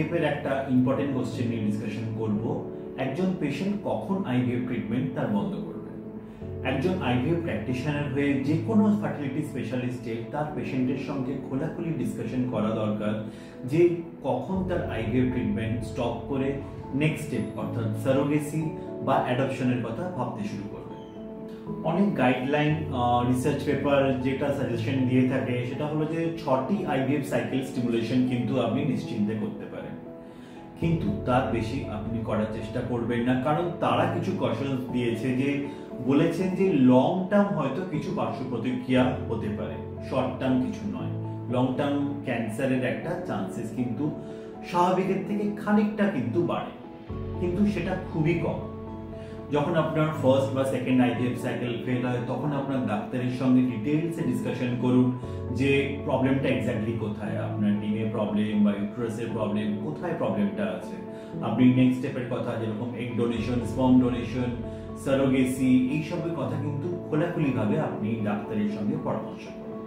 IVF এর একটা important question নিয়ে ডিসকাশন করব। একজন পেশেন্ট কখন আইভিএফ ট্রিটমেন্ট তার বন্ধ করবে? একজন আইভিএফ প্র্যাকটিশনার হয়ে যে কোনো ফার্টিলিটি স্পেশালিস্টে তার পেশেন্টের সঙ্গে খোলাখুলি ডিসকাশন করা দরকার যে কখন তার আইভিএফ ট্রিটমেন্ট স্টপ করে নেক্সট স্টেপ অর্থাৎ সারোগেসি বা অ্যাডপশনের কথা ভাবতে শুরু করবে। অনেক গাইডলাইন রিসার্চ পেপার যেটা সাজেশন দিয়ে থাকে সেটা হলো যে 6টি আইভিএফ সাইকেল স্টিমুলেশন কিন্তু আপনি নিশ্চিন্তে করতে পারেন, কিন্তু তার বেশি আপনি করার চেষ্টা করবেন না, কারণ তারা কিছু কশনস দিয়েছে যে বলেছেন যে লং টার্ম হয়তো কিছু পার্শ্ব প্রতিক্রিয়া হতে পারে, শর্ট টার্ম কিছু নয়। লং টার্ম ক্যান্সারের একটা চান্সেস কিন্তু স্বাভাবিকের থেকে খানিকটা কিন্তু বাড়ে, কিন্তু সেটা খুবই কম। যখন আপনার ফার্স্ট বা সেকেন্ড আইভিএফ সাইকেল ফেল হয় তখন আপনার ডাক্তারের সঙ্গে ডিটেইলসে ডিসকাশন করুন যে প্রবলেমটা এক্স্যাক্টলি কোথায়, আপনার ডিমে প্রবলেম বা ইউটেরাসের প্রবলেম, কোথায় প্রবলেমটা আছে। আপনি নেক্সট স্টেপের কথা যেরকম egg donation, sperm donation, surrogacy এইসবের কথা কিন্তু খোলাখুলি ভাবে আপনি ডাক্তারের সঙ্গে পরামর্শ করুন।